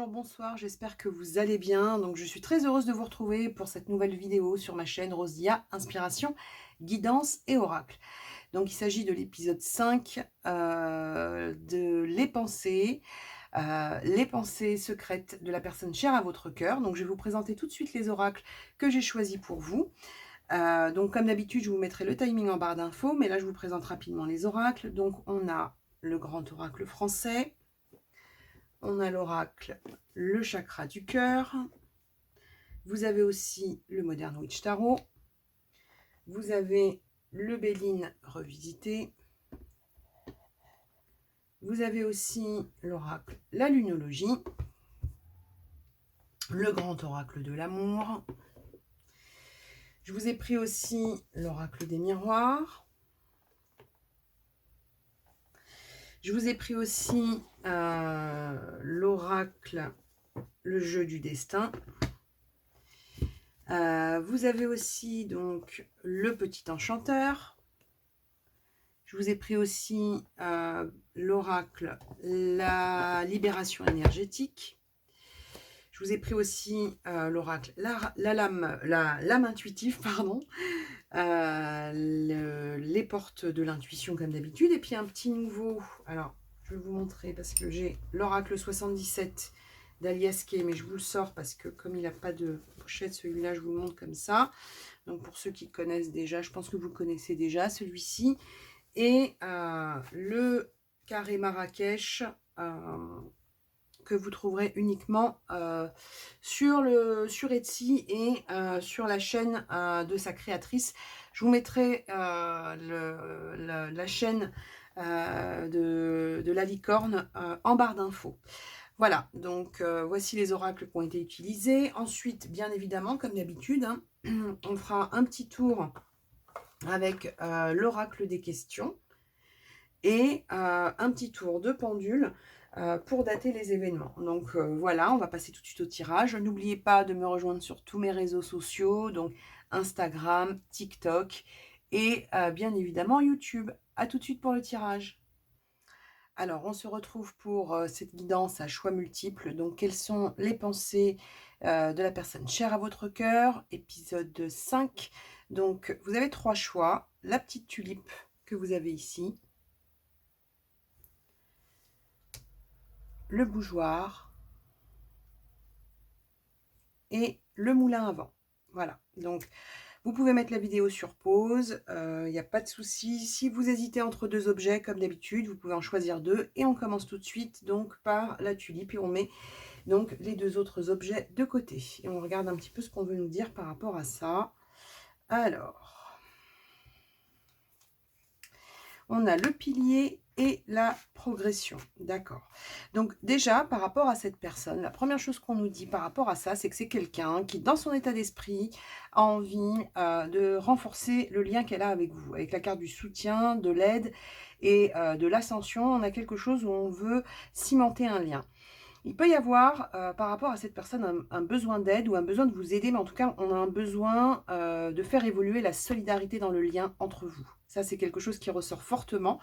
bonjour, bonsoir, j'espère que vous allez bien. Donc je suis très heureuse de vous retrouver pour cette nouvelle vidéo sur ma chaîne Rosia, Inspiration, Guidance et Oracle. Donc il s'agit de l'épisode 5 de les pensées secrètes de la personne chère à votre cœur. Donc je vais vous présenter tout de suite les oracles que j'ai choisis pour vous. Donc comme d'habitude, je vous mettrai le timing en barre d'infos, mais là je vous présente rapidement les oracles. Donc on a le grand oracle français. On a l'oracle, le chakra du cœur. Vous avez aussi le Modern Witch Tarot. Vous avez le Béline revisité. Vous avez aussi l'oracle, la lunologie. Le grand oracle de l'amour. Je vous ai pris aussi l'oracle des miroirs. Je vous ai pris aussi l'oracle, le jeu du destin. Vous avez aussi donc le petit enchanteur. Je vous ai pris aussi l'oracle, la libération énergétique. Je vous ai pris aussi l'oracle, la lame intuitive, pardon. Les portes de l'intuition comme d'habitude. Et puis un petit nouveau, alors je vais vous montrer parce que j'ai l'oracle 77 d'Alias Kay, mais je vous le sors parce que comme il n'a pas de pochette, celui-là je vous le montre comme ça. Donc pour ceux qui connaissent déjà, je pense que vous connaissez déjà celui-ci. Et le carré Marrakech que vous trouverez uniquement sur Etsy et sur la chaîne de sa créatrice. Je vous mettrai la chaîne de la licorne en barre d'infos. Voilà, donc voici les oracles qui ont été utilisés. Ensuite, bien évidemment, comme d'habitude, hein, on fera un petit tour avec l'oracle des questions et un petit tour de pendule pour dater les événements. Donc voilà, on va passer tout de suite au tirage. N'oubliez pas de me rejoindre sur tous mes réseaux sociaux, donc Instagram, TikTok et bien évidemment YouTube. À tout de suite pour le tirage. Alors, on se retrouve pour cette guidance à choix multiples. Donc, quelles sont les pensées de la personne chère à votre cœur? Épisode 5. Donc, vous avez 3 choix. La petite tulipe que vous avez ici. Le bougeoir. Et le moulin à vent. Voilà. Donc, vous pouvez mettre la vidéo sur pause. Il n'y a pas de souci. Si vous hésitez entre 2 objets, comme d'habitude, vous pouvez en choisir 2. Et on commence tout de suite donc par la tulipe. Et on met donc les 2 autres objets de côté. Et on regarde un petit peu ce qu'on veut nous dire par rapport à ça. Alors, on a le pilier et la progression. D'accord. Donc déjà, par rapport à cette personne, la première chose qu'on nous dit par rapport à ça, c'est que c'est quelqu'un qui, dans son état d'esprit, a envie de renforcer le lien qu'elle a avec vous. Avec la carte du soutien, de l'aide et de l'ascension, on a quelque chose où on veut cimenter un lien. Il peut y avoir, par rapport à cette personne, un besoin d'aide ou un besoin de vous aider, mais en tout cas, on a un besoin de faire évoluer la solidarité dans le lien entre vous. Ça, c'est quelque chose qui ressort fortement.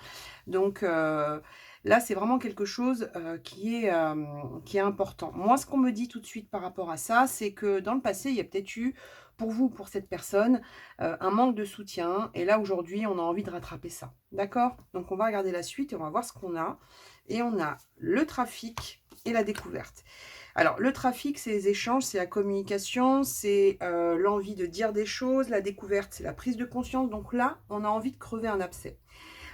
Donc là, c'est vraiment quelque chose qui est important. Moi, ce qu'on me dit tout de suite par rapport à ça, c'est que dans le passé, il y a peut-être eu, pour vous, pour cette personne, un manque de soutien. Et là, aujourd'hui, on a envie de rattraper ça. D'accord? Donc, on va regarder la suite et on va voir ce qu'on a. Et on a le trafic et la découverte. Alors, le trafic, c'est les échanges, c'est la communication, c'est l'envie de dire des choses. La découverte, c'est la prise de conscience. Donc là, on a envie de crever un abcès.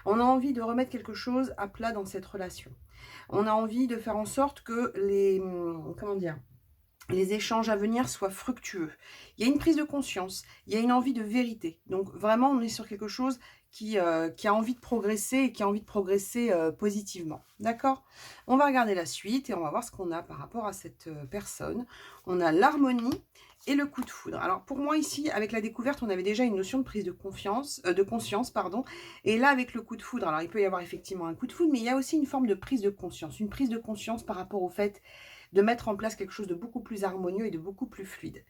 On a envie de remettre quelque chose à plat dans cette relation. On a envie de faire en sorte que les échanges à venir soient fructueux. Il y a une prise de conscience, il y a une envie de vérité. Donc vraiment, on est sur quelque chose qui a envie de progresser et qui a envie de progresser positivement. D'accord? On va regarder la suite et on va voir ce qu'on a par rapport à cette personne. On a l'harmonie et le coup de foudre. Alors pour moi ici, avec la découverte, on avait déjà une notion de prise de confiance, de conscience, pardon. Et là, avec le coup de foudre, alors il peut y avoir effectivement un coup de foudre, mais il y a aussi une forme de prise de conscience. Une prise de conscience par rapport au fait de mettre en place quelque chose de beaucoup plus harmonieux et de beaucoup plus fluide.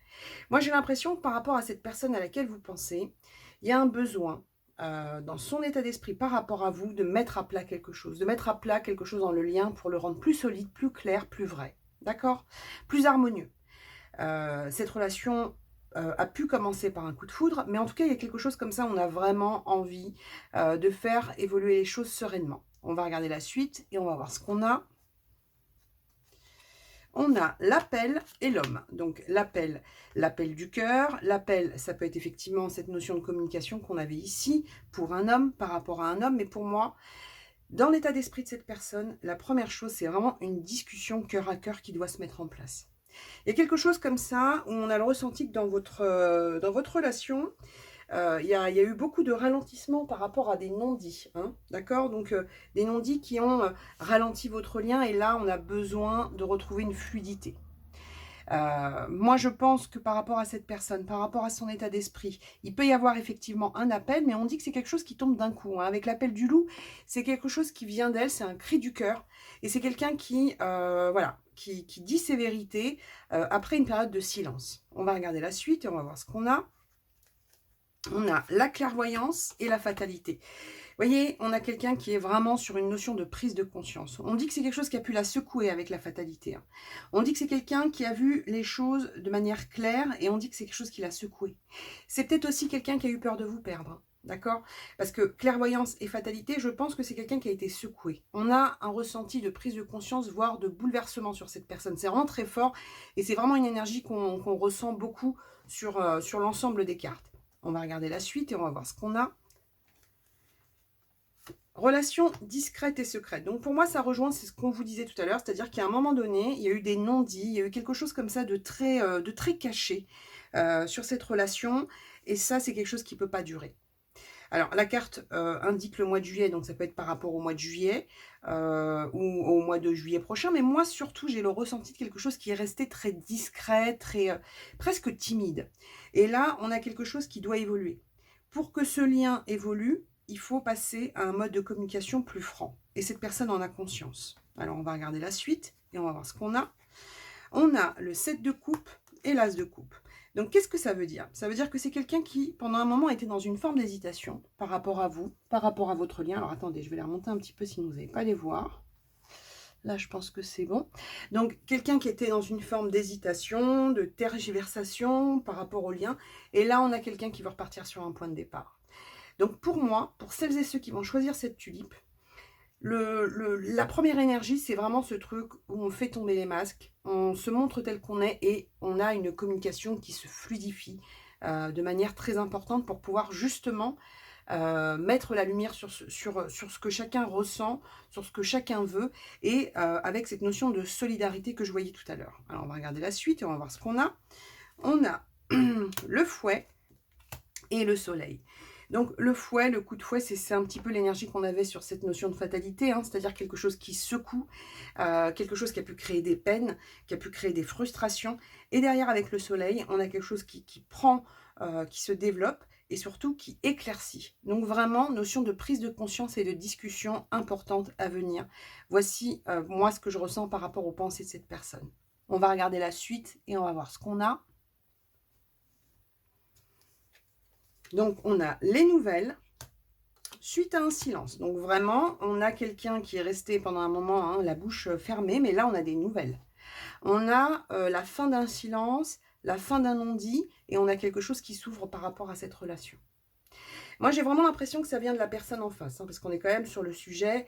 Moi, j'ai l'impression que par rapport à cette personne à laquelle vous pensez, il y a un besoin dans son état d'esprit par rapport à vous de mettre à plat quelque chose, dans le lien pour le rendre plus solide, plus clair, plus vrai. d'accord? Plus harmonieux. Cette relation a pu commencer par un coup de foudre, mais en tout cas, il y a quelque chose comme ça, on a vraiment envie de faire évoluer les choses sereinement. On va regarder la suite et on va voir ce qu'on a. On a l'appel et l'homme. Donc l'appel du cœur. L'appel, ça peut être effectivement cette notion de communication qu'on avait ici pour un homme, par rapport à un homme. Mais pour moi, dans l'état d'esprit de cette personne, la première chose, c'est vraiment une discussion cœur à cœur qui doit se mettre en place. Il y a quelque chose comme ça, où on a le ressenti que dans votre relation, il y a eu beaucoup de ralentissement par rapport à des non-dits, hein, d'accord? Donc, des non-dits qui ont ralenti votre lien, et là, on a besoin de retrouver une fluidité. Moi, je pense que par rapport à cette personne, par rapport à son état d'esprit, il peut y avoir effectivement un appel, mais on dit que c'est quelque chose qui tombe d'un coup, hein. Avec l'appel du loup, c'est quelque chose qui vient d'elle, c'est un cri du cœur, et c'est quelqu'un qui, voilà, qui dit ses vérités après une période de silence. On va regarder la suite et on va voir ce qu'on a. On a la clairvoyance et la fatalité. Vous voyez, on a quelqu'un qui est vraiment sur une notion de prise de conscience. On dit que c'est quelque chose qui a pu la secouer avec la fatalité, hein. On dit que c'est quelqu'un qui a vu les choses de manière claire, et on dit que c'est quelque chose qui l'a secoué. C'est peut-être aussi quelqu'un qui a eu peur de vous perdre, hein, d'accord? Parce que clairvoyance et fatalité, je pense que c'est quelqu'un qui a été secoué. On a un ressenti de prise de conscience, voire de bouleversement sur cette personne. C'est vraiment très fort, et c'est vraiment une énergie qu'on ressent beaucoup sur l'ensemble des cartes. On va regarder la suite et on va voir ce qu'on a. Relation discrète et secrète. Donc pour moi, ça rejoint, c'est ce qu'on vous disait tout à l'heure, c'est-à-dire qu'à un moment donné, il y a eu des non-dits, il y a eu quelque chose comme ça de très caché sur cette relation, et ça, c'est quelque chose qui ne peut pas durer. Alors, la carte indique le mois de juillet, donc ça peut être par rapport au mois de juillet ou au mois de juillet prochain, mais moi, surtout, j'ai le ressenti de quelque chose qui est resté très discret, presque timide. Et là, on a quelque chose qui doit évoluer. Pour que ce lien évolue, il faut passer à un mode de communication plus franc. Et cette personne en a conscience. Alors, on va regarder la suite et on va voir ce qu'on a. On a le 7 de coupe et l'as de coupe. Donc, qu'est-ce que ça veut dire? Ça veut dire que c'est quelqu'un qui, pendant un moment, était dans une forme d'hésitation par rapport à vous, par rapport à votre lien. Alors, attendez, je vais les remonter un petit peu si vous n'avez pas les voir. Là, je pense que c'est bon. Donc, quelqu'un qui était dans une forme d'hésitation, de tergiversation par rapport au lien. Et là, on a quelqu'un qui veut repartir sur un point de départ. Donc, pour moi, pour celles et ceux qui vont choisir cette tulipe, la première énergie, c'est vraiment ce truc où on fait tomber les masques, on se montre tel qu'on est, et on a une communication qui se fluidifie de manière très importante pour pouvoir justement mettre la lumière sur ce que chacun ressent, sur ce que chacun veut, et avec cette notion de solidarité que je voyais tout à l'heure. Alors, on va regarder la suite et on va voir ce qu'on a. On a le fouet et le soleil. Donc le fouet, le coup de fouet, c'est un petit peu l'énergie qu'on avait sur cette notion de fatalité, hein, c'est-à-dire quelque chose qui secoue, quelque chose qui a pu créer des peines, qui a pu créer des frustrations. Et derrière, avec le soleil, on a quelque chose qui prend, qui se développe, et surtout qui éclaircit. Donc vraiment, notion de prise de conscience et de discussion importante à venir. Voici moi ce que je ressens par rapport aux pensées de cette personne. On va regarder la suite et on va voir ce qu'on a. Donc, on a les nouvelles suite à un silence. Donc, vraiment, on a quelqu'un qui est resté pendant un moment, hein, la bouche fermée, mais là, on a des nouvelles. On a la fin d'un silence, la fin d'un non-dit, et on a quelque chose qui s'ouvre par rapport à cette relation. Moi, j'ai vraiment l'impression que ça vient de la personne en face, hein, parce qu'on est quand même sur le sujet,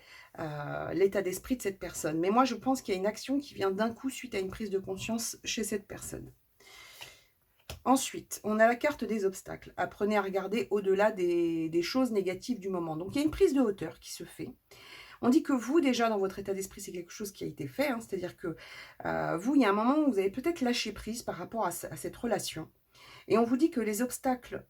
l'état d'esprit de cette personne. Mais moi, je pense qu'il y a une action qui vient d'un coup suite à une prise de conscience chez cette personne. Ensuite, on a la carte des obstacles. Apprenez à regarder au-delà des choses négatives du moment. Donc, il y a une prise de hauteur qui se fait. On dit que vous, déjà, dans votre état d'esprit, c'est quelque chose qui a été fait, hein. C'est-à-dire que vous, il y a un moment où vous avez peut-être lâché prise par rapport à cette relation. Et on vous dit que les obstacles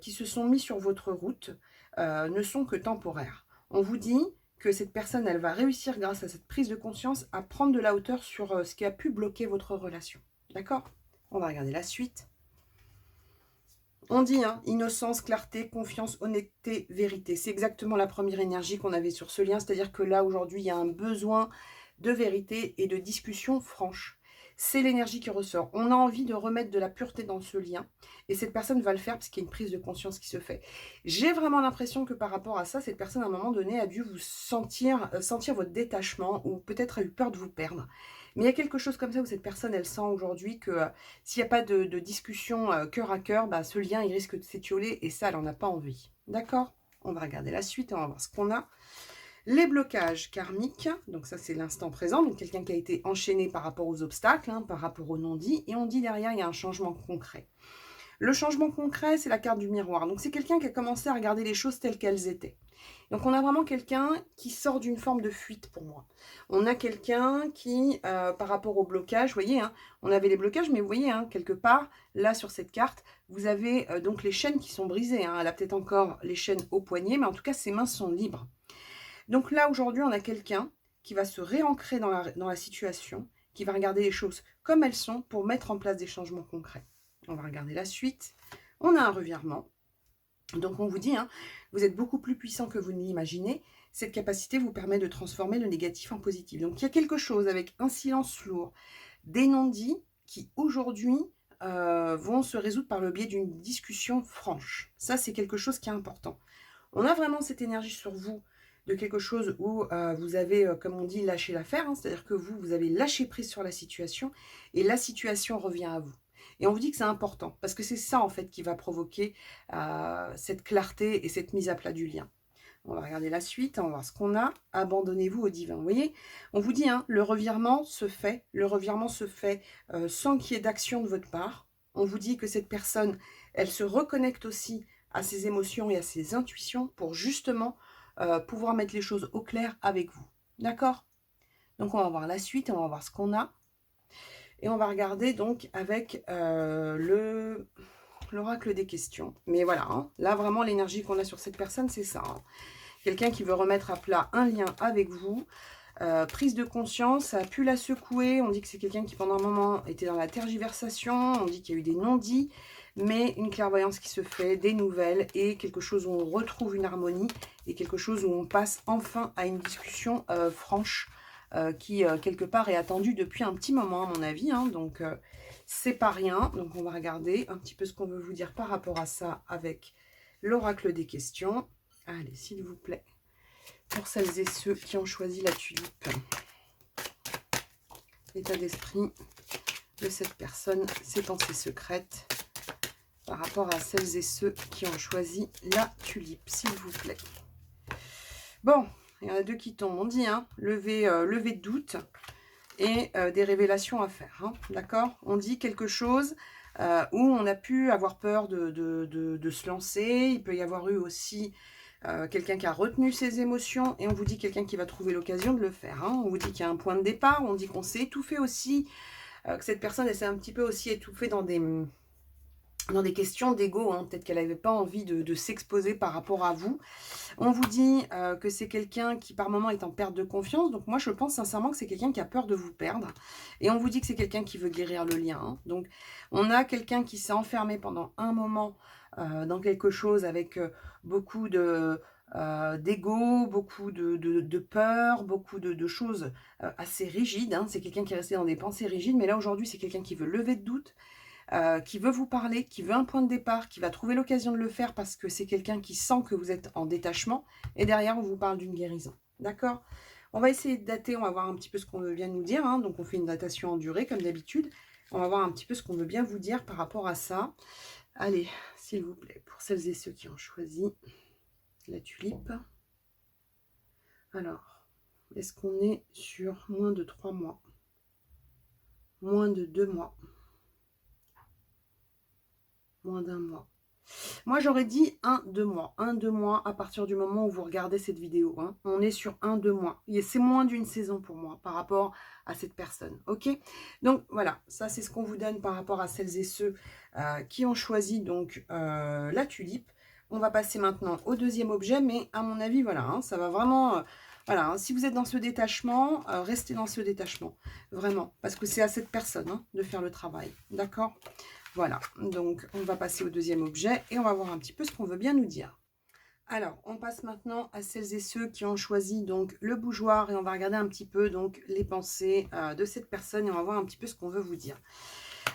qui se sont mis sur votre route ne sont que temporaires. On vous dit que cette personne, elle va réussir, grâce à cette prise de conscience, à prendre de la hauteur sur ce qui a pu bloquer votre relation. D'accord? On va regarder la suite. On dit, hein, innocence, clarté, confiance, honnêteté, vérité. C'est exactement la première énergie qu'on avait sur ce lien. C'est-à-dire que là, aujourd'hui, il y a un besoin de vérité et de discussion franche. C'est l'énergie qui ressort. On a envie de remettre de la pureté dans ce lien. Et cette personne va le faire parce qu'il y a une prise de conscience qui se fait. J'ai vraiment l'impression que par rapport à ça, cette personne, à un moment donné, a dû vous sentir votre détachement, ou peut-être a eu peur de vous perdre. Mais il y a quelque chose comme ça où cette personne, elle sent aujourd'hui que s'il n'y a pas de discussion cœur à cœur, bah, ce lien, il risque de s'étioler et ça, elle n'en a pas envie. D'accord? On va regarder la suite, on va voir ce qu'on a. Les blocages karmiques, donc ça c'est l'instant présent, donc quelqu'un qui a été enchaîné par rapport aux obstacles, hein, par rapport aux non-dits, et on dit derrière, il y a un changement concret. Le changement concret, c'est la carte du miroir. Donc c'est quelqu'un qui a commencé à regarder les choses telles qu'elles étaient. Donc on a vraiment quelqu'un qui sort d'une forme de fuite pour moi. On a quelqu'un qui, par rapport au blocage, vous voyez, hein, on avait les blocages, mais vous voyez, hein, quelque part, là sur cette carte, vous avez donc les chaînes qui sont brisées. Hein. Elle a peut-être encore les chaînes au poignet, mais en tout cas, ses mains sont libres. Donc là, aujourd'hui, on a quelqu'un qui va se réancrer dans la situation, qui va regarder les choses comme elles sont pour mettre en place des changements concrets. On va regarder la suite. On a un revirement. Donc on vous dit, hein, vous êtes beaucoup plus puissant que vous ne l'imaginez. Cette capacité vous permet de transformer le négatif en positif. Donc il y a quelque chose avec un silence lourd, des non-dits qui aujourd'hui vont se résoudre par le biais d'une discussion franche. Ça, c'est quelque chose qui est important. On a vraiment cette énergie sur vous de quelque chose où vous avez, comme on dit, lâché l'affaire. Hein, c'est-à-dire que vous avez lâché prise sur la situation et la situation revient à vous. Et on vous dit que c'est important, parce que c'est ça, en fait, qui va provoquer cette clarté et cette mise à plat du lien. On va regarder la suite, on va voir ce qu'on a. Abandonnez-vous au divin. Vous voyez, on vous dit, hein, le revirement se fait. Le revirement se fait sans qu'il y ait d'action de votre part. On vous dit que cette personne, elle se reconnecte aussi à ses émotions et à ses intuitions pour justement pouvoir mettre les choses au clair avec vous. D'accord? Donc, on va voir la suite et on va voir ce qu'on a. Et on va regarder donc avec l'oracle des questions. Mais voilà, hein, là vraiment l'énergie qu'on a sur cette personne, c'est ça. Hein. Quelqu'un qui veut remettre à plat un lien avec vous. Prise de conscience, ça a pu la secouer. On dit que c'est quelqu'un qui pendant un moment était dans la tergiversation. On dit qu'il y a eu des non-dits. Mais une clairvoyance qui se fait, des nouvelles et quelque chose où on retrouve une harmonie. Et quelque chose où on passe enfin à une discussion franche. Qui quelque part est attendu depuis un petit moment à mon avis, hein, donc c'est pas rien. Donc on va regarder un petit peu ce qu'on veut vous dire par rapport à ça avec l'oracle des questions. Allez, s'il vous plaît, pour celles et ceux qui ont choisi la tulipe, l'état d'esprit de cette personne, ses pensées secrètes par rapport à celles et ceux qui ont choisi la tulipe, s'il vous plaît. Bon, il y en a deux qui tombent, on dit, hein, lever de doute et des révélations à faire, hein, d'accord? On dit quelque chose où on a pu avoir peur de se lancer, il peut y avoir eu aussi quelqu'un qui a retenu ses émotions, et on vous dit quelqu'un qui va trouver l'occasion de le faire, hein. On vous dit qu'il y a un point de départ, on dit qu'on s'est étouffé aussi, que cette personne, elle s'est un petit peu aussi étouffée dans des questions d'ego, hein. Peut-être qu'elle n'avait pas envie de s'exposer par rapport à vous. On vous dit que c'est quelqu'un qui par moment est en perte de confiance. Donc moi je pense sincèrement que c'est quelqu'un qui a peur de vous perdre. Et on vous dit que c'est quelqu'un qui veut guérir le lien. Hein. Donc on a quelqu'un qui s'est enfermé pendant un moment dans quelque chose avec beaucoup d'ego, beaucoup de peur, beaucoup de choses assez rigides. Hein. C'est quelqu'un qui est resté dans des pensées rigides. Mais là aujourd'hui c'est quelqu'un qui veut lever de doute. Qui veut vous parler, qui veut un point de départ, qui va trouver l'occasion de le faire parce que c'est quelqu'un qui sent que vous êtes en détachement. Et derrière, on vous parle d'une guérison. D'accord? On va essayer de dater, on va voir un petit peu ce qu'on veut bien nous dire. Hein. Donc, on fait une datation en durée, comme d'habitude. On va voir un petit peu ce qu'on veut bien vous dire par rapport à ça. Allez, s'il vous plaît, pour celles et ceux qui ont choisi la tulipe. Alors, est-ce qu'on est sur moins de 3 mois? Moins de 2 mois? Moins d'un mois. Moi, j'aurais dit 1-2 mois. 1-2 mois à partir du moment où vous regardez cette vidéo. Hein. On est sur 1-2 mois. C'est moins d'une saison pour moi par rapport à cette personne. Ok? Donc, voilà. Ça, c'est ce qu'on vous donne par rapport à celles et ceux qui ont choisi donc la tulipe. On va passer maintenant au deuxième objet. Mais à mon avis, voilà. Hein, ça va vraiment... voilà. Hein, si vous êtes dans ce détachement, restez dans ce détachement. Vraiment. Parce que c'est à cette personne hein, de faire le travail. D'accord? Voilà, donc on va passer au deuxième objet et on va voir un petit peu ce qu'on veut bien nous dire. Alors, on passe maintenant à celles et ceux qui ont choisi donc le bougeoir et on va regarder un petit peu donc les pensées de cette personne et on va voir un petit peu ce qu'on veut vous dire.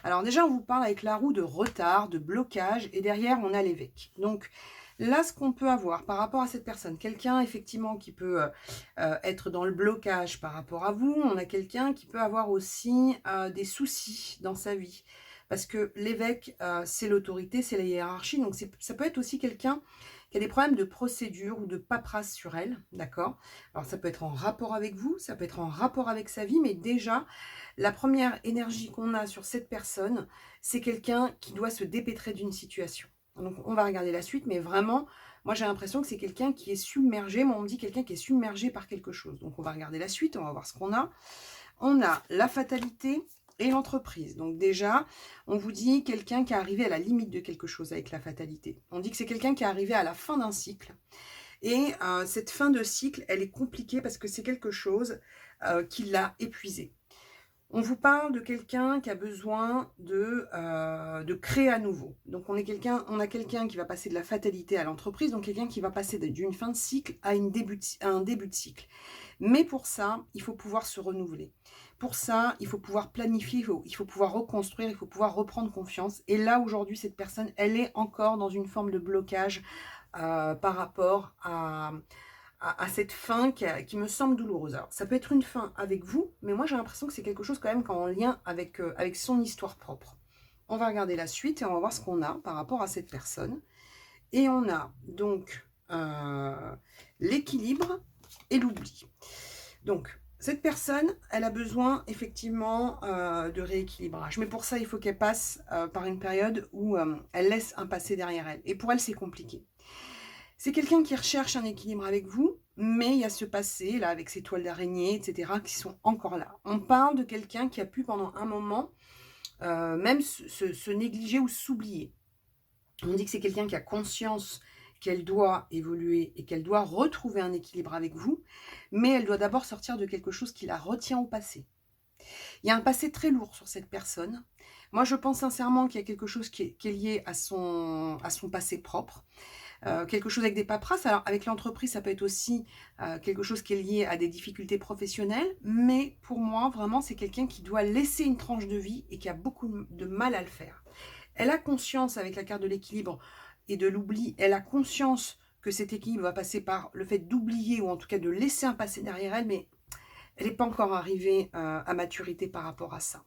Alors déjà, on vous parle avec la roue de retard, de blocage et derrière, on a l'évêque. Donc, Là, ce qu'on peut avoir par rapport à cette personne, quelqu'un effectivement qui peut être dans le blocage par rapport à vous, on a quelqu'un qui peut avoir aussi des soucis dans sa vie. Parce que l'évêque, c'est l'autorité, c'est la hiérarchie, donc ça peut être aussi quelqu'un qui a des problèmes de procédure ou de paperasse sur elle, d'accord? Alors ça peut être en rapport avec vous, ça peut être en rapport avec sa vie, mais déjà, la première énergie qu'on a sur cette personne, c'est quelqu'un qui doit se dépêtrer d'une situation. Donc on va regarder la suite, mais vraiment, moi j'ai l'impression que c'est quelqu'un qui est submergé. Moi on me dit quelqu'un qui est submergé par quelque chose. Donc on va regarder la suite, on va voir ce qu'on a. On a la fatalité et l'entreprise. Donc déjà, on vous dit quelqu'un qui est arrivé à la limite de quelque chose avec la fatalité. On dit que c'est quelqu'un qui est arrivé à la fin d'un cycle. Et cette fin de cycle, elle est compliquée parce que c'est quelque chose qui l'a épuisé. On vous parle de quelqu'un qui a besoin de créer à nouveau. Donc on a quelqu'un qui va passer de la fatalité à l'entreprise, donc quelqu'un qui va passer d'une fin de cycle à un début de cycle. Mais pour ça, il faut pouvoir se renouveler. Pour ça, il faut pouvoir planifier, il faut pouvoir reconstruire, il faut pouvoir reprendre confiance. Et là, aujourd'hui, cette personne, elle est encore dans une forme de blocage par rapport à cette fin qui me semble douloureuse. Alors, ça peut être une fin avec vous, mais moi j'ai l'impression que c'est quelque chose quand même qui est en lien avec son histoire propre. On va regarder la suite et on va voir ce qu'on a par rapport à cette personne. Et on a donc l'équilibre et l'oubli. Donc, cette personne, elle a besoin effectivement de rééquilibrage. Mais pour ça, il faut qu'elle passe par une période où elle laisse un passé derrière elle. Et pour elle, c'est compliqué. C'est quelqu'un qui recherche un équilibre avec vous, mais il y a ce passé, là, avec ces toiles d'araignée, etc., qui sont encore là. On parle de quelqu'un qui a pu, pendant un moment, même se négliger ou s'oublier. On dit que c'est quelqu'un qui a conscience qu'elle doit évoluer et qu'elle doit retrouver un équilibre avec vous, mais elle doit d'abord sortir de quelque chose qui la retient au passé. Il y a un passé très lourd sur cette personne. Moi, je pense sincèrement qu'il y a quelque chose qui est lié à son passé propre. Quelque chose avec des paperasses. Alors, avec l'entreprise, ça peut être aussi quelque chose qui est lié à des difficultés professionnelles. Mais pour moi, vraiment, c'est quelqu'un qui doit laisser une tranche de vie et qui a beaucoup de mal à le faire. Elle a conscience, avec la carte de l'équilibre et de l'oubli, elle a conscience que cet équilibre va passer par le fait d'oublier ou en tout cas de laisser un passé derrière elle, mais elle n'est pas encore arrivée à maturité par rapport à ça.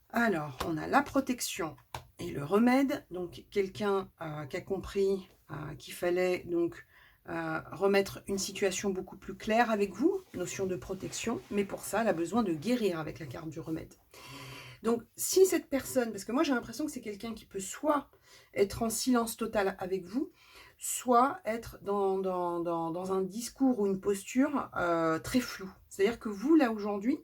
Alors, on a la protection et le remède. Donc, quelqu'un qui a compris qu'il fallait donc remettre une situation beaucoup plus claire avec vous, notion de protection. Mais pour ça, elle a besoin de guérir avec la carte du remède. Donc, si cette personne, parce que moi j'ai l'impression que c'est quelqu'un qui peut soit être en silence total avec vous, soit être dans un discours ou une posture très floue. C'est-à-dire que vous, là, aujourd'hui,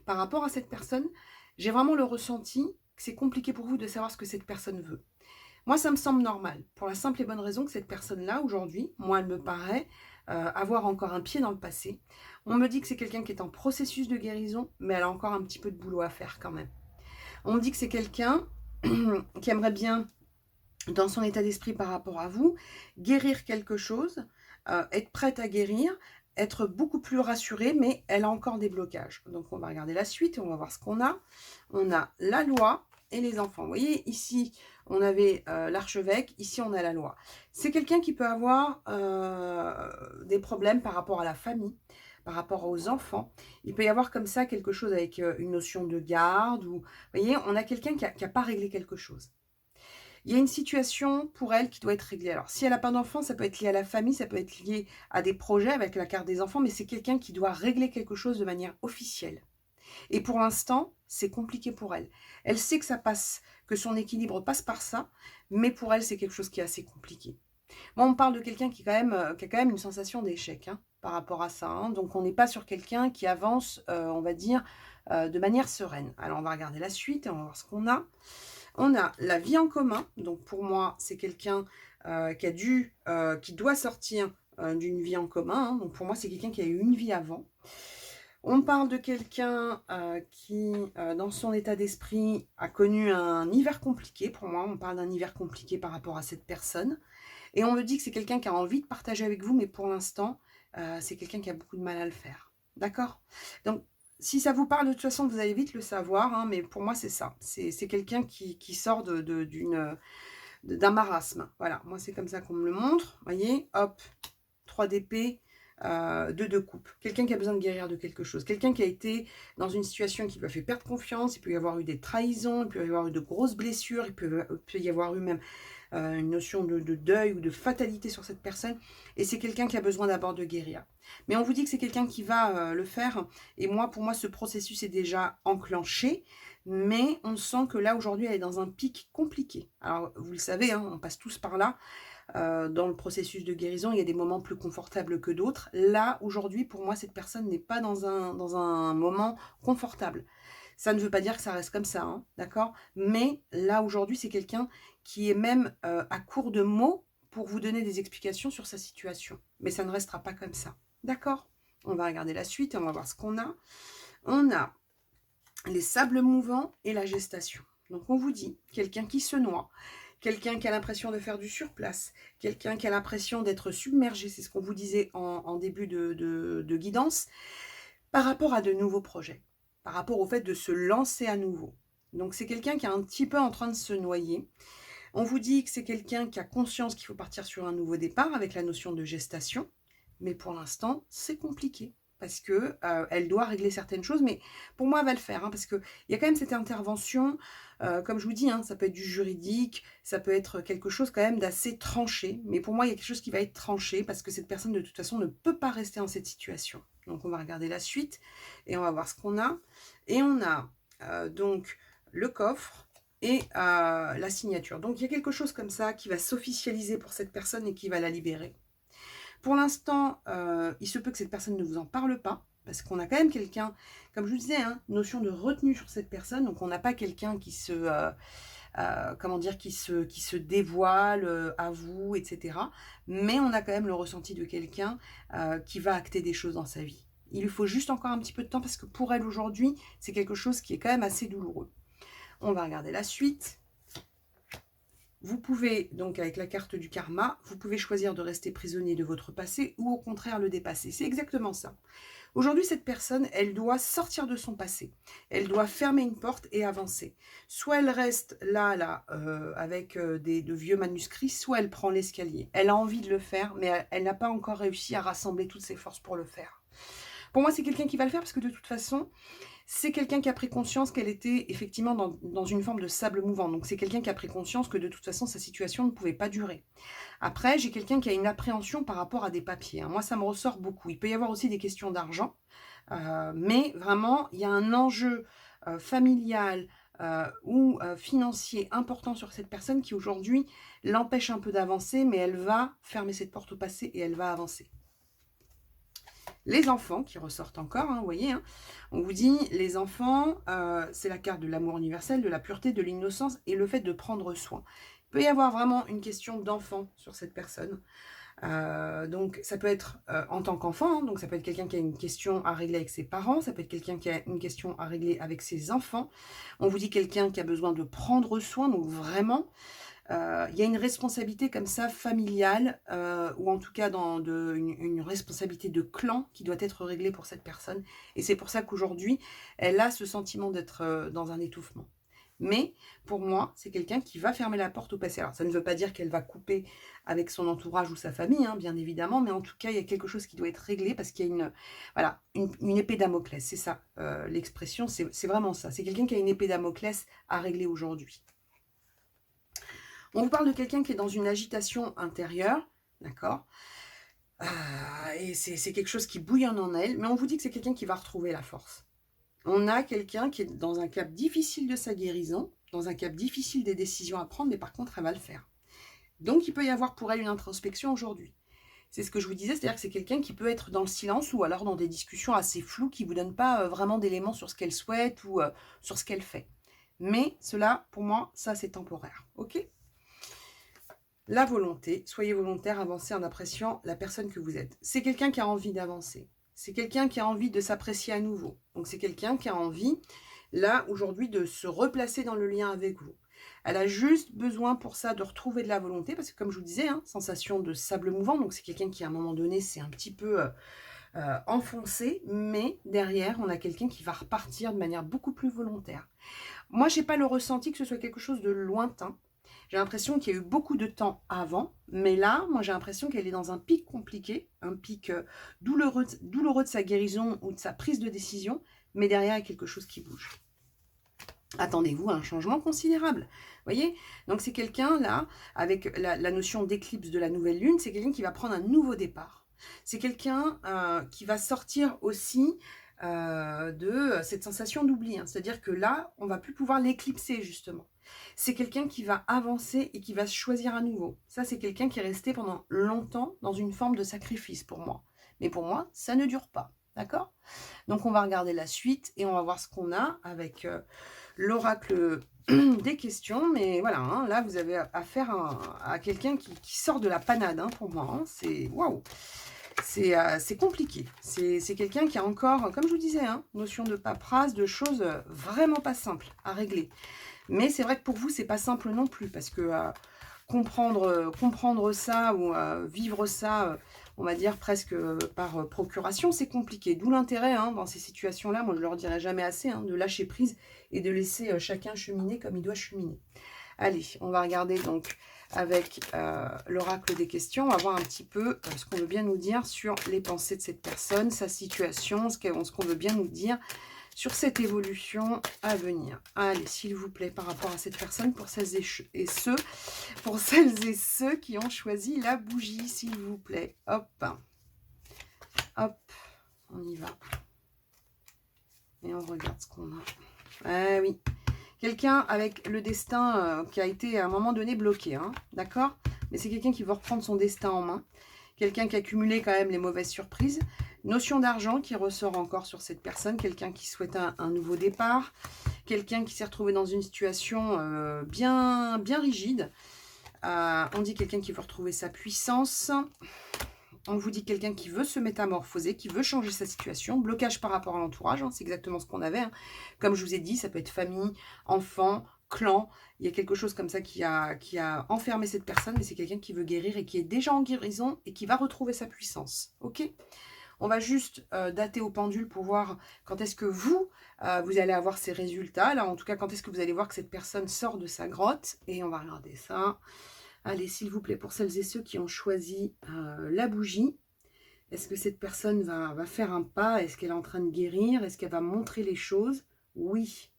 par rapport à cette personne, j'ai vraiment le ressenti que c'est compliqué pour vous de savoir ce que cette personne veut. Moi, ça me semble normal, pour la simple et bonne raison que cette personne-là, aujourd'hui, moi, elle me paraît avoir encore un pied dans le passé. On me dit que c'est quelqu'un qui est en processus de guérison, mais elle a encore un petit peu de boulot à faire quand même. On me dit que c'est quelqu'un qui aimerait bien, dans son état d'esprit par rapport à vous, guérir quelque chose, être prête à guérir, être beaucoup plus rassurée, mais elle a encore des blocages. Donc on va regarder la suite et on va voir ce qu'on a. On a la loi et les enfants. Vous voyez, ici, on avait l'archevêque, ici, on a la loi. C'est quelqu'un qui peut avoir des problèmes par rapport à la famille, par rapport aux enfants. Il peut y avoir comme ça quelque chose avec une notion de garde. Ou, vous voyez, on a quelqu'un qui n'a pas réglé quelque chose. Il y a une situation pour elle qui doit être réglée. Alors, si elle n'a pas d'enfant, ça peut être lié à la famille, ça peut être lié à des projets avec la carte des enfants, mais c'est quelqu'un qui doit régler quelque chose de manière officielle. Et pour l'instant, c'est compliqué pour elle. Elle sait que ça passe, que son équilibre passe par ça, mais pour elle, c'est quelque chose qui est assez compliqué. Moi, on parle de quelqu'un qui, qui a quand même une sensation d'échec par rapport à ça. Donc, on n'est pas sur quelqu'un qui avance, on va dire, de manière sereine. Alors, on va regarder la suite et on va voir ce qu'on a. On a la vie en commun. Donc, pour moi, c'est quelqu'un qui doit sortir d'une vie en commun. Donc, pour moi, c'est quelqu'un qui a eu une vie avant. On parle de quelqu'un qui, dans son état d'esprit, a connu un hiver compliqué. Pour moi, on parle d'un hiver compliqué par rapport à cette personne. Et on me dit que c'est quelqu'un qui a envie de partager avec vous, mais pour l'instant, c'est quelqu'un qui a beaucoup de mal à le faire. D'accord? Donc, si ça vous parle, de toute façon, vous allez vite le savoir, mais pour moi, c'est ça. C'est quelqu'un qui sort d'un marasme. Voilà, moi c'est comme ça qu'on me le montre. Vous voyez, hop, 3 d'épée, 2 de coupe. Quelqu'un qui a besoin de guérir de quelque chose. Quelqu'un qui a été dans une situation qui lui a fait perdre confiance. Il peut y avoir eu des trahisons, il peut y avoir eu de grosses blessures, il peut y avoir eu même une notion de deuil ou de fatalité sur cette personne. Et c'est quelqu'un qui a besoin d'abord de guérir. Mais on vous dit que c'est quelqu'un qui va le faire. Et moi, pour moi, ce processus est déjà enclenché. Mais on sent que là, aujourd'hui, elle est dans un pic compliqué. Alors, vous le savez, hein, on passe tous par là. Dans le processus de guérison, il y a des moments plus confortables que d'autres. Là, aujourd'hui, pour moi, cette personne n'est pas dans un moment confortable. Ça ne veut pas dire que ça reste comme ça, hein, d'accord? Mais là, aujourd'hui, c'est quelqu'un qui est même à court de mots pour vous donner des explications sur sa situation. Mais ça ne restera pas comme ça, d'accord? On va regarder la suite et on va voir ce qu'on a. On a les sables mouvants et la gestation. Donc, on vous dit, quelqu'un qui se noie, quelqu'un qui a l'impression de faire du surplace, quelqu'un qui a l'impression d'être submergé, c'est ce qu'on vous disait en début de guidance, par rapport à de nouveaux projets, par rapport au fait de se lancer à nouveau. Donc c'est quelqu'un qui est un petit peu en train de se noyer. On vous dit que c'est quelqu'un qui a conscience qu'il faut partir sur un nouveau départ avec la notion de gestation, mais pour l'instant, c'est compliqué. Parce que elle doit régler certaines choses, mais pour moi, elle va le faire, hein, parce qu'il y a quand même cette intervention, comme je vous dis, hein, ça peut être du juridique, ça peut être quelque chose quand même d'assez tranché, mais pour moi, il y a quelque chose qui va être tranché, parce que cette personne, de toute façon, ne peut pas rester dans cette situation. Donc, on va regarder la suite, et on va voir ce qu'on a. Et on a donc le coffre, et la signature. Donc, il y a quelque chose comme ça qui va s'officialiser pour cette personne et qui va la libérer. Pour l'instant, il se peut que cette personne ne vous en parle pas, parce qu'on a quand même quelqu'un, comme je vous disais, hein, notion de retenue sur cette personne, donc on n'a pas quelqu'un qui se, comment dire, qui se dévoile à vous, etc. Mais on a quand même le ressenti de quelqu'un qui va acter des choses dans sa vie. Il lui faut juste encore un petit peu de temps, parce que pour elle aujourd'hui, c'est quelque chose qui est quand même assez douloureux. On va regarder la suite. Vous pouvez, donc avec la carte du karma, vous pouvez choisir de rester prisonnier de votre passé ou au contraire le dépasser. C'est exactement ça. Aujourd'hui, cette personne, elle doit sortir de son passé. Elle doit fermer une porte et avancer. Soit elle reste là, avec de vieux manuscrits, soit elle prend l'escalier. Elle a envie de le faire, mais elle n'a pas encore réussi à rassembler toutes ses forces pour le faire. Pour moi, c'est quelqu'un qui va le faire parce que de toute façon, c'est quelqu'un qui a pris conscience qu'elle était effectivement dans une forme de sable mouvant. Donc, c'est quelqu'un qui a pris conscience que de toute façon, sa situation ne pouvait pas durer. Après, j'ai quelqu'un qui a une appréhension par rapport à des papiers, hein. Moi, ça me ressort beaucoup. Il peut y avoir aussi des questions d'argent. Mais vraiment, il y a un enjeu familial ou financier important sur cette personne qui aujourd'hui l'empêche un peu d'avancer, mais elle va fermer cette porte au passé et elle va avancer. Les enfants qui ressortent encore, hein, vous voyez, hein, on vous dit, les enfants, c'est la carte de l'amour universel, de la pureté, de l'innocence et le fait de prendre soin. Il peut y avoir vraiment une question d'enfant sur cette personne. Donc ça peut être en tant qu'enfant, hein, donc ça peut être quelqu'un qui a une question à régler avec ses parents, ça peut être quelqu'un qui a une question à régler avec ses enfants. On vous dit quelqu'un qui a besoin de prendre soin, donc vraiment... il y a une responsabilité comme ça familiale, ou en tout cas une responsabilité de clan qui doit être réglée pour cette personne. Et c'est pour ça qu'aujourd'hui, elle a ce sentiment d'être dans un étouffement. Mais pour moi, c'est quelqu'un qui va fermer la porte au passé. Alors ça ne veut pas dire qu'elle va couper avec son entourage ou sa famille, hein, bien évidemment, mais en tout cas, il y a quelque chose qui doit être réglé parce qu'il y a voilà, une épée Damoclès. C'est ça, l'expression, c'est vraiment ça. C'est quelqu'un qui a une épée Damoclès à régler aujourd'hui. On vous parle de quelqu'un qui est dans une agitation intérieure, d'accord, et c'est quelque chose qui bouillonne en elle, mais on vous dit que c'est quelqu'un qui va retrouver la force. On a quelqu'un qui est dans un cap difficile de sa guérison, dans un cap difficile des décisions à prendre, mais par contre, elle va le faire. Donc, il peut y avoir pour elle une introspection aujourd'hui. C'est ce que je vous disais, c'est-à-dire que c'est quelqu'un qui peut être dans le silence ou alors dans des discussions assez floues qui ne vous donnent pas vraiment d'éléments sur ce qu'elle souhaite ou sur ce qu'elle fait. Mais cela, pour moi, ça c'est temporaire, ok ? La volonté, soyez volontaire, avancez en appréciant la personne que vous êtes. C'est quelqu'un qui a envie d'avancer. C'est quelqu'un qui a envie de s'apprécier à nouveau. Donc c'est quelqu'un qui a envie, là, aujourd'hui, de se replacer dans le lien avec vous. Elle a juste besoin pour ça de retrouver de la volonté, parce que comme je vous disais, hein, sensation de sable mouvant, donc c'est quelqu'un qui à un moment donné s'est un petit peu enfoncé, mais derrière, on a quelqu'un qui va repartir de manière beaucoup plus volontaire. Moi, je n'ai pas le ressenti que ce soit quelque chose de lointain, J'ai l'impression qu'il y a eu beaucoup de temps avant, mais là, moi j'ai l'impression qu'elle est dans un pic compliqué, un pic douloureux de sa guérison ou de sa prise de décision, mais derrière il y a quelque chose qui bouge. Attendez-vous à un changement considérable. Vous voyez? Donc c'est quelqu'un là, avec la notion d'éclipse de la nouvelle lune, c'est quelqu'un qui va prendre un nouveau départ. C'est quelqu'un qui va sortir aussi de cette sensation d'oubli. Hein. C'est-à-dire que là, on va plus pouvoir l'éclipser justement. C'est quelqu'un qui va avancer et qui va se choisir à nouveau. Ça, c'est quelqu'un qui est resté pendant longtemps dans une forme de sacrifice pour moi. Mais pour moi, ça ne dure pas. D'accord? Donc on va regarder la suite et on va voir ce qu'on a avec l'oracle des questions. Mais voilà, hein, là vous avez affaire à quelqu'un qui sort de la panade hein, pour moi. Hein. C'est waouh, c'est compliqué. C'est quelqu'un qui a encore, comme je vous disais, hein, notion de paperasse, de choses vraiment pas simples à régler. Mais c'est vrai que pour vous, c'est pas simple non plus parce que comprendre ça ou vivre ça, on va dire presque par procuration, c'est compliqué. D'où l'intérêt hein, dans ces situations-là, moi je leur dirai jamais assez, hein, de lâcher prise et de laisser chacun cheminer comme il doit cheminer. Allez, on va regarder donc avec l'oracle des questions, on va voir un petit peu ce qu'on veut bien nous dire sur les pensées de cette personne, sa situation, ce qu'on veut bien nous dire sur cette évolution à venir. Allez, s'il vous plaît, par rapport à cette personne, pour celles et ceux qui ont choisi la bougie, s'il vous plaît. Hop, hop, on y va. Et on regarde ce qu'on a. Ah oui, quelqu'un avec le destin qui a été à un moment donné bloqué, hein, d'accord? Mais c'est quelqu'un qui veut reprendre son destin en main. Quelqu'un qui a cumulé quand même les mauvaises surprises. Notion d'argent qui ressort encore sur cette personne. Quelqu'un qui souhaite un nouveau départ. Quelqu'un qui s'est retrouvé dans une situation bien rigide. On dit quelqu'un qui veut retrouver sa puissance. On vous dit quelqu'un qui veut se métamorphoser, qui veut changer sa situation. Blocage par rapport à l'entourage, hein, c'est exactement ce qu'on avait. Hein. Comme je vous ai dit, ça peut être famille, enfant, clan. Il y a quelque chose comme ça qui a enfermé cette personne, mais c'est quelqu'un qui veut guérir et qui est déjà en guérison et qui va retrouver sa puissance. Ok ? On va juste dater au pendule pour voir quand est-ce que vous allez avoir ces résultats. Là, en tout cas, quand est-ce que vous allez voir que cette personne sort de sa grotte. Et on va regarder ça. Allez, s'il vous plaît, pour celles et ceux qui ont choisi la bougie, est-ce que cette personne va faire un pas? Est-ce qu'elle est en train de guérir? Est-ce qu'elle va montrer les choses? Oui.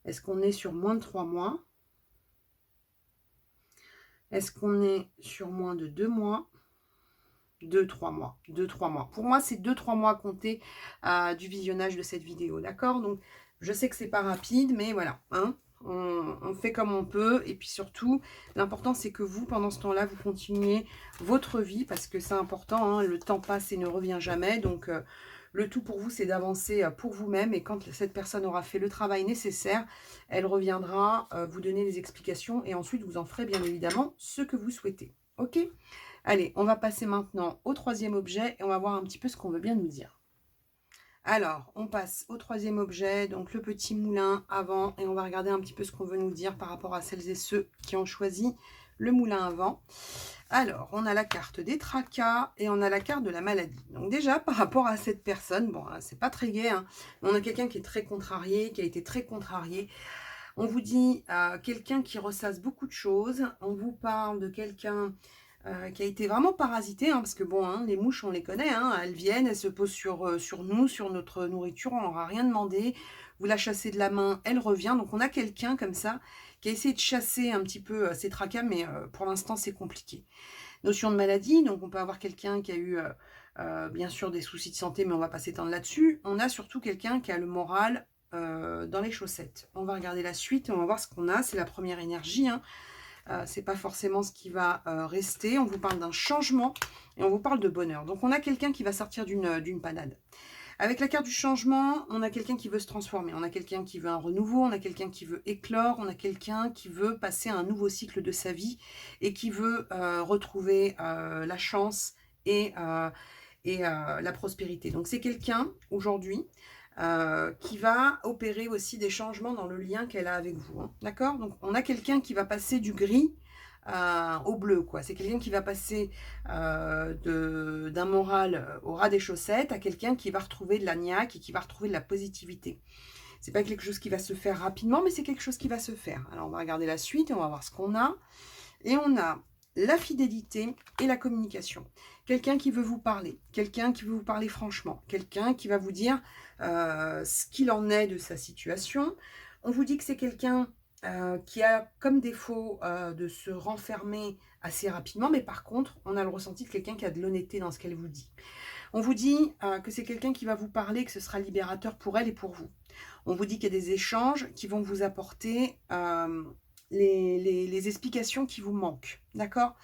Est-ce qu'on est sur moins de 3 mois? Est-ce qu'on est sur moins de 2 mois? 2-3 mois. 2-3 mois. Pour moi, c'est 2-3 mois à compter du visionnage de cette vidéo. D'accord? Donc, je sais que c'est pas rapide, mais voilà. Hein, on fait comme on peut. Et puis surtout, l'important, c'est que vous, pendant ce temps-là, vous continuez votre vie parce que c'est important. Hein, le temps passe et ne revient jamais. Donc, le tout pour vous, c'est d'avancer pour vous-même. Et quand cette personne aura fait le travail nécessaire, elle reviendra vous donner les explications. Et ensuite, vous en ferez bien évidemment ce que vous souhaitez. Ok? Allez, on va passer maintenant au troisième objet et on va voir un petit peu ce qu'on veut bien nous dire. Alors, on passe au troisième objet, donc le petit moulin avant, et on va regarder un petit peu ce qu'on veut nous dire par rapport à celles et ceux qui ont choisi le moulin avant. Alors, on a la carte des tracas et on a la carte de la maladie. Donc déjà, par rapport à cette personne, bon, c'est pas très gai, hein, mais on a quelqu'un qui est très contrarié, qui a été très contrarié. On vous dit quelqu'un qui ressasse beaucoup de choses. On vous parle de quelqu'un qui a été vraiment parasité, hein, parce que bon, hein, les mouches, on les connaît, hein, elles viennent, elles se posent sur nous, sur notre nourriture, on leur a rien demandé, vous la chassez de la main, elle revient, donc on a quelqu'un comme ça, qui a essayé de chasser un petit peu ces tracas, mais pour l'instant, c'est compliqué. Notion de maladie, donc on peut avoir quelqu'un qui a eu, bien sûr, des soucis de santé, mais on va pas s'étendre là-dessus. On a surtout quelqu'un qui a le moral dans les chaussettes. On va regarder la suite et on va voir ce qu'on a, c'est la première énergie, hein. C'est pas forcément ce qui va rester. On vous parle d'un changement et on vous parle de bonheur. Donc on a quelqu'un qui va sortir d'une panade. Avec la carte du changement, on a quelqu'un qui veut se transformer. On a quelqu'un qui veut un renouveau, on a quelqu'un qui veut éclore, on a quelqu'un qui veut passer un nouveau cycle de sa vie et qui veut retrouver la chance et la prospérité. Donc c'est quelqu'un aujourd'hui qui va opérer aussi des changements dans le lien qu'elle a avec vous. Hein. D'accord? Donc, on a quelqu'un qui va passer du gris au bleu, quoi. C'est quelqu'un qui va passer d'un moral au ras des chaussettes à quelqu'un qui va retrouver de la niaque et qui va retrouver de la positivité. C'est pas quelque chose qui va se faire rapidement, mais c'est quelque chose qui va se faire. Alors, on va regarder la suite et on va voir ce qu'on a. Et on a la fidélité et la communication. Quelqu'un qui veut vous parler, quelqu'un qui veut vous parler franchement, quelqu'un qui va vous dire ce qu'il en est de sa situation. On vous dit que c'est quelqu'un qui a comme défaut de se renfermer assez rapidement, mais par contre, on a le ressenti de quelqu'un qui a de l'honnêteté dans ce qu'elle vous dit. On vous dit que c'est quelqu'un qui va vous parler, que ce sera libérateur pour elle et pour vous. On vous dit qu'il y a des échanges qui vont vous apporter les explications qui vous manquent. D'accord?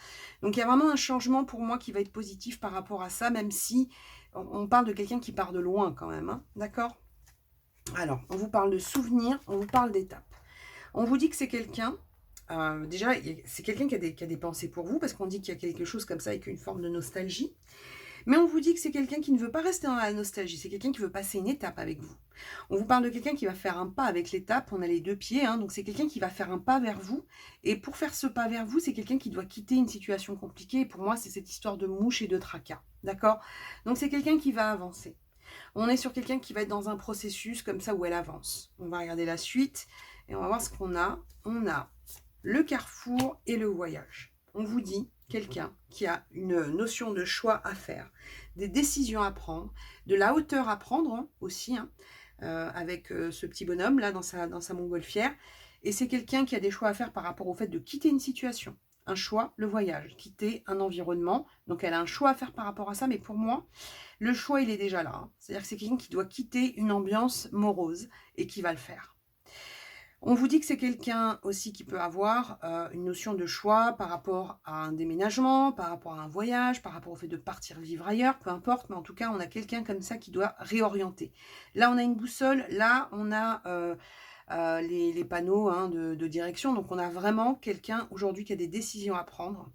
Donc, il y a vraiment un changement pour moi qui va être positif par rapport à ça, même si on parle de quelqu'un qui part de loin quand même. Hein, d'accord? Alors, on vous parle de souvenirs, on vous parle d'étapes. On vous dit que c'est quelqu'un, déjà, c'est quelqu'un qui a des pensées pour vous, parce qu'on dit qu'il y a quelque chose comme ça avec une forme de nostalgie. Mais on vous dit que c'est quelqu'un qui ne veut pas rester dans la nostalgie, c'est quelqu'un qui veut passer une étape avec vous. On vous parle de quelqu'un qui va faire un pas avec l'étape, on a les deux pieds, hein, donc c'est quelqu'un qui va faire un pas vers vous. Et pour faire ce pas vers vous, c'est quelqu'un qui doit quitter une situation compliquée. Et pour moi, c'est cette histoire de mouche et de tracas, d'accord? Donc c'est quelqu'un qui va avancer. On est sur quelqu'un qui va être dans un processus comme ça où elle avance. On va regarder la suite et on va voir ce qu'on a. On a le carrefour et le voyage. On vous dit quelqu'un qui a une notion de choix à faire, des décisions à prendre, de la hauteur à prendre hein, aussi, hein, avec ce petit bonhomme là dans sa montgolfière. Et c'est quelqu'un qui a des choix à faire par rapport au fait de quitter une situation. Un choix, le voyage, quitter un environnement. Donc elle a un choix à faire par rapport à ça, mais pour moi, le choix il est déjà là. Hein. C'est-à-dire que c'est quelqu'un qui doit quitter une ambiance morose et qui va le faire. On vous dit que c'est quelqu'un aussi qui peut avoir une notion de choix par rapport à un déménagement, par rapport à un voyage, par rapport au fait de partir vivre ailleurs, peu importe, mais en tout cas, on a quelqu'un comme ça qui doit réorienter. Là, on a une boussole, là, on a les panneaux hein, de direction, donc on a vraiment quelqu'un aujourd'hui qui a des décisions à prendre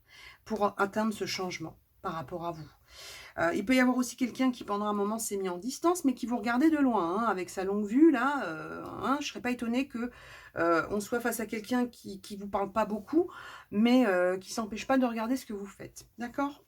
pour atteindre ce changement par rapport à vous. Il peut y avoir aussi quelqu'un qui pendant un moment s'est mis en distance, mais qui vous regardait de loin, hein, avec sa longue vue, là, hein, je ne serais pas étonnée que on soit face à quelqu'un qui ne vous parle pas beaucoup, mais qui ne s'empêche pas de regarder ce que vous faites. D'accord?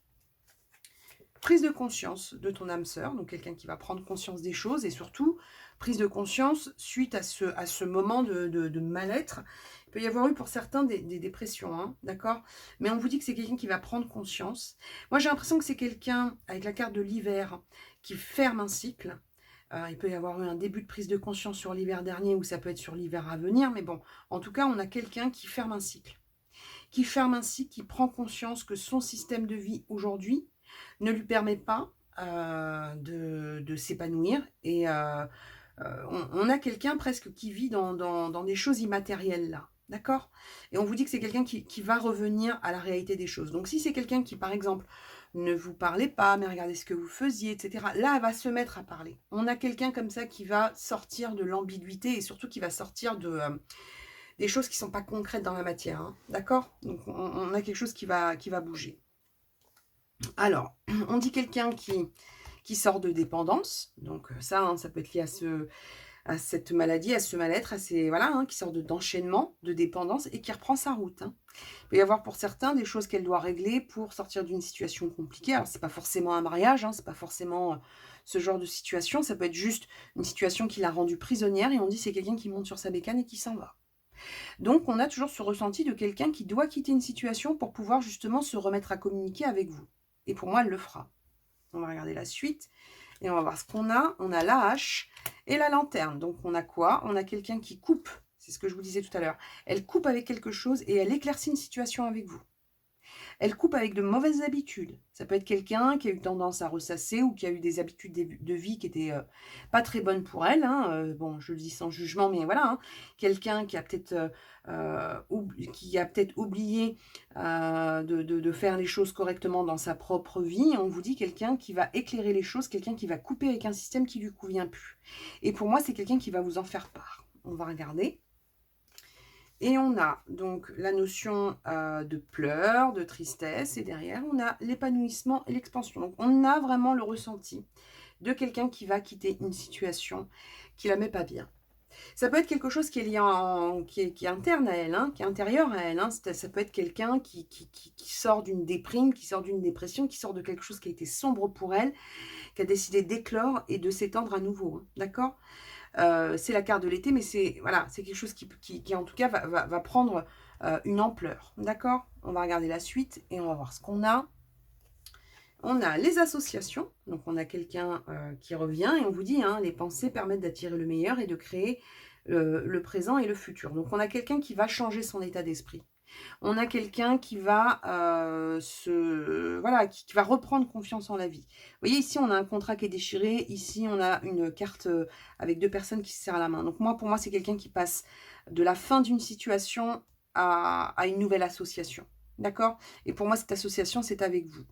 Prise de conscience de ton âme sœur, donc quelqu'un qui va prendre conscience des choses, et surtout, prise de conscience suite à ce moment de mal-être. Il peut y avoir eu pour certains des dépressions, hein, d'accord? Mais on vous dit que c'est quelqu'un qui va prendre conscience. Moi, j'ai l'impression que c'est quelqu'un, avec la carte de l'hiver, qui ferme un cycle. Il peut y avoir eu un début de prise de conscience sur l'hiver dernier, ou ça peut être sur l'hiver à venir, mais bon, en tout cas, on a quelqu'un qui ferme un cycle. Qui ferme un cycle, qui prend conscience que son système de vie aujourd'hui ne lui permet pas de s'épanouir. Et on a quelqu'un presque qui vit dans des choses immatérielles là. D'accord? Et on vous dit que c'est quelqu'un qui va revenir à la réalité des choses. Donc si c'est quelqu'un qui, par exemple, ne vous parlait pas, mais regardez ce que vous faisiez, etc. Là, elle va se mettre à parler. On a quelqu'un comme ça qui va sortir de l'ambiguïté et surtout qui va sortir des choses qui ne sont pas concrètes dans la matière. Hein. D'accord? Donc on a quelque chose qui va bouger. Alors, on dit quelqu'un qui sort de dépendance. Donc ça, hein, ça peut être lié à cette maladie, à ce mal-être, voilà, hein, qui sort d'enchaînement, de dépendance et qui reprend sa route. Hein. Il peut y avoir pour certains des choses qu'elle doit régler pour sortir d'une situation compliquée. Alors, c'est pas forcément un mariage, hein, c'est pas forcément ce genre de situation. Ça peut être juste une situation qui l'a rendue prisonnière et on dit c'est quelqu'un qui monte sur sa bécane et qui s'en va. Donc, on a toujours ce ressenti de quelqu'un qui doit quitter une situation pour pouvoir justement se remettre à communiquer avec vous. Et pour moi, elle le fera. On va regarder la suite et on va voir ce qu'on a. On a la hache et la lanterne. Donc, on a quoi? On a quelqu'un qui coupe. C'est ce que je vous disais tout à l'heure. Elle coupe avec quelque chose et elle éclaircit une situation avec vous. Elle coupe avec de mauvaises habitudes. Ça peut être quelqu'un qui a eu tendance à ressasser ou qui a eu des habitudes de vie qui n'étaient pas très bonnes pour elle. Hein. Bon, je le dis sans jugement, mais voilà. Hein. Quelqu'un qui a peut-être oublié de faire les choses correctement dans sa propre vie. On vous dit quelqu'un qui va éclairer les choses, quelqu'un qui va couper avec un système qui ne lui convient plus. Et pour moi, c'est quelqu'un qui va vous en faire part. On va regarder. Et on a donc la notion de pleurs, de tristesse, et derrière, on a l'épanouissement et l'expansion. Donc, on a vraiment le ressenti de quelqu'un qui va quitter une situation qui la met pas bien. Ça peut être quelque chose qui est lié qui est interne à elle, hein, qui est intérieur à elle. Hein. Ça peut être quelqu'un qui sort d'une déprime, qui sort d'une dépression, qui sort de quelque chose qui a été sombre pour elle, qui a décidé d'éclore et de s'étendre à nouveau. Hein, d'accord ? C'est la carte de l'été, mais c'est voilà, c'est quelque chose qui en tout cas va prendre une ampleur. D'accord? On va regarder la suite et on va voir ce qu'on a. On a les associations, donc on a quelqu'un qui revient et on vous dit, hein, les pensées permettent d'attirer le meilleur et de créer le présent et le futur. Donc on a quelqu'un qui va changer son état d'esprit. On a quelqu'un qui va voilà, qui va reprendre confiance en la vie. Vous voyez, ici, on a un contrat qui est déchiré. Ici, on a une carte avec 2 personnes qui se serrent la main. Donc pour moi, c'est quelqu'un qui passe de la fin d'une situation à une nouvelle association. D'accord? Et pour moi, cette association, c'est avec vous.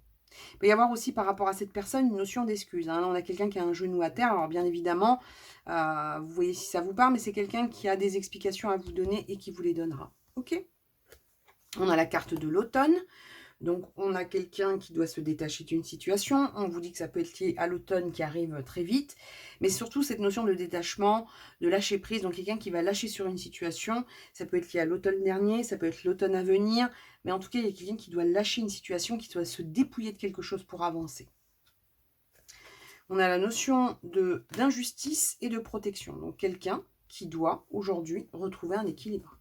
Il peut y avoir aussi par rapport à cette personne une notion d'excuse. Hein. Là, on a quelqu'un qui a un genou à terre. Alors bien évidemment, vous voyez si ça vous parle, mais c'est quelqu'un qui a des explications à vous donner et qui vous les donnera. Ok? On a la carte de l'automne. Donc, on a quelqu'un qui doit se détacher d'une situation. On vous dit que ça peut être lié à l'automne qui arrive très vite. Mais surtout, cette notion de détachement, de lâcher prise. Donc, quelqu'un qui va lâcher sur une situation. Ça peut être lié à l'automne dernier, ça peut être l'automne à venir. Mais en tout cas, il y a quelqu'un qui doit lâcher une situation, qui doit se dépouiller de quelque chose pour avancer. On a la notion d'injustice et de protection. Donc, quelqu'un qui doit aujourd'hui retrouver un équilibre.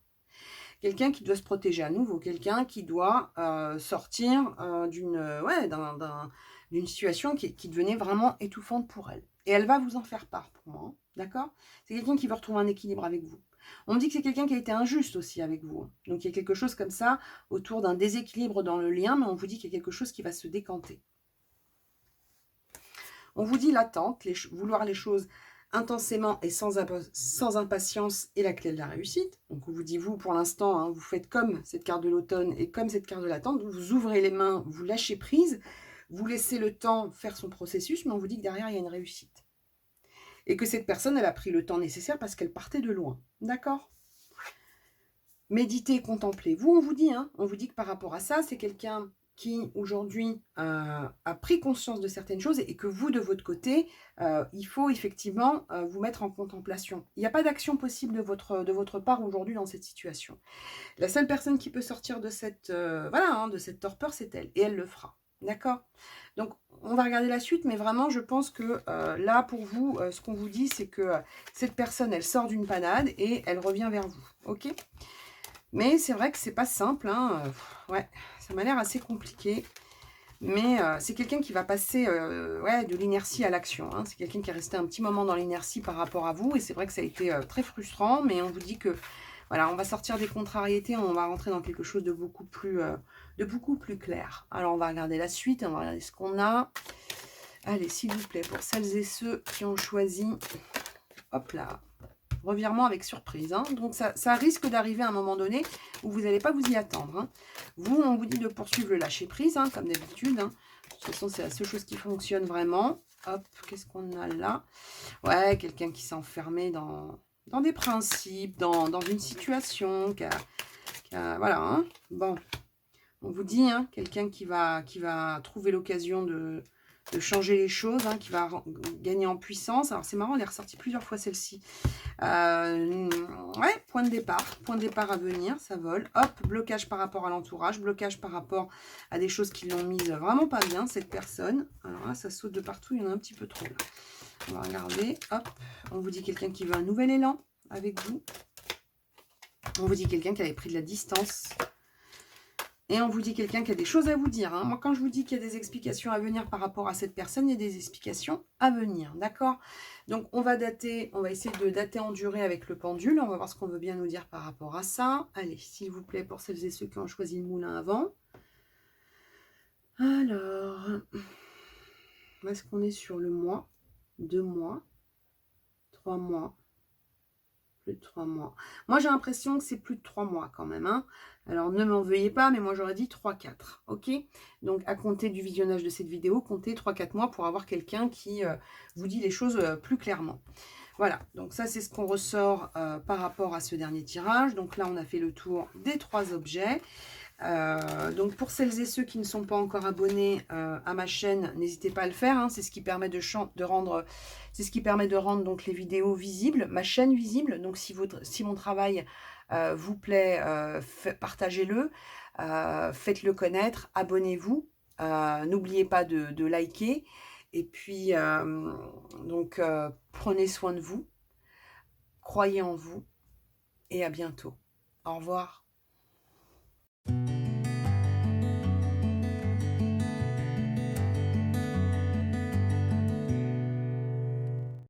Quelqu'un qui doit se protéger à nouveau, quelqu'un qui doit sortir d'une situation qui devenait vraiment étouffante pour elle. Et elle va vous en faire part pour moi, hein, d'accord? C'est quelqu'un qui veut retrouver un équilibre avec vous. On me dit que c'est quelqu'un qui a été injuste aussi avec vous. Hein. Donc il y a quelque chose comme ça autour d'un déséquilibre dans le lien, mais on vous dit qu'il y a quelque chose qui va se décanter. On vous dit l'attente, vouloir les choses intensément et sans impatience est la clé de la réussite. Donc on vous dit, vous, pour l'instant, hein, vous faites comme cette carte de l'automne et comme cette carte de l'attente, vous ouvrez les mains, vous lâchez prise, vous laissez le temps faire son processus, mais on vous dit que derrière, il y a une réussite. Et que cette personne, elle a pris le temps nécessaire parce qu'elle partait de loin. D'accord? Méditez, contemplez. Vous, on vous dit, hein, on vous dit que par rapport à ça, c'est quelqu'un qui aujourd'hui a pris conscience de certaines choses et que vous, de votre côté, il faut effectivement vous mettre en contemplation. Il n'y a pas d'action possible de votre part aujourd'hui dans cette situation. La seule personne qui peut sortir de cette, de cette torpeur, c'est elle. Et elle le fera. D'accord? Donc, on va regarder la suite, mais vraiment, je pense que là, pour vous, ce qu'on vous dit, c'est que cette personne, elle sort d'une panade et elle revient vers vous. Ok? Mais c'est vrai que c'est pas simple, hein. Ouais, ça m'a l'air assez compliqué. Mais c'est quelqu'un qui va passer de l'inertie à l'action. Hein. C'est quelqu'un qui est resté un petit moment dans l'inertie par rapport à vous. Et c'est vrai que ça a été très frustrant. Mais on vous dit que, voilà, on va sortir des contrariétés. On va rentrer dans quelque chose de beaucoup plus clair. Alors, on va regarder la suite. On va regarder ce qu'on a. Allez, s'il vous plaît, pour celles et ceux qui ont choisi... Hop là, revirement avec surprise. Hein. Donc, ça risque d'arriver à un moment donné où vous n'allez pas vous y attendre. Hein. Vous, on vous dit de poursuivre le lâcher-prise, hein, comme d'habitude. Hein. De toute façon, c'est la seule chose qui fonctionne vraiment. Hop, qu'est-ce qu'on a là? Ouais, quelqu'un qui s'est enfermé dans des principes, dans une situation. Voilà. Hein. Bon, on vous dit, hein, quelqu'un qui va trouver l'occasion de changer les choses, hein, qui va gagner en puissance. Alors, c'est marrant, elle est ressortie plusieurs fois celle-ci. Ouais, point de départ à venir, ça vole. Hop, blocage par rapport à l'entourage, blocage par rapport à des choses qui l'ont mise vraiment pas bien, cette personne. Alors là, ça saute de partout, il y en a un petit peu trop là. On va regarder, hop, on vous dit quelqu'un qui veut un nouvel élan avec vous. On vous dit quelqu'un qui avait pris de la distance. Et on vous dit quelqu'un qui a des choses à vous dire. Hein. Moi, quand je vous dis qu'il y a des explications à venir par rapport à cette personne, il y a des explications à venir. D'accord? Donc, on va essayer de dater en durée avec le pendule. On va voir ce qu'on veut bien nous dire par rapport à ça. Allez, s'il vous plaît, pour celles et ceux qui ont choisi le moulin avant. Alors, est-ce qu'on est sur le mois, 2 mois, 3 mois, plus de 3 mois. Moi, j'ai l'impression que c'est plus de 3 mois quand même. Hein. Alors, ne m'en veuillez pas, mais moi, j'aurais dit 3-4. Ok? Donc, à compter du visionnage de cette vidéo, comptez 3-4 mois pour avoir quelqu'un qui vous dit les choses plus clairement. Voilà. Donc, ça, c'est ce qu'on ressort par rapport à ce dernier tirage. Donc, là, on a fait le tour des 3 objets. Donc, pour celles et ceux qui ne sont pas encore abonnés à ma chaîne, n'hésitez pas à le faire. Hein. C'est ce qui permet de rendre donc les vidéos visibles, ma chaîne visible. Donc, si mon travail vous plaît, partagez-le, faites-le connaître, abonnez-vous. N'oubliez pas de liker. Et puis, prenez soin de vous. croyez en vous et à bientôt. Au revoir.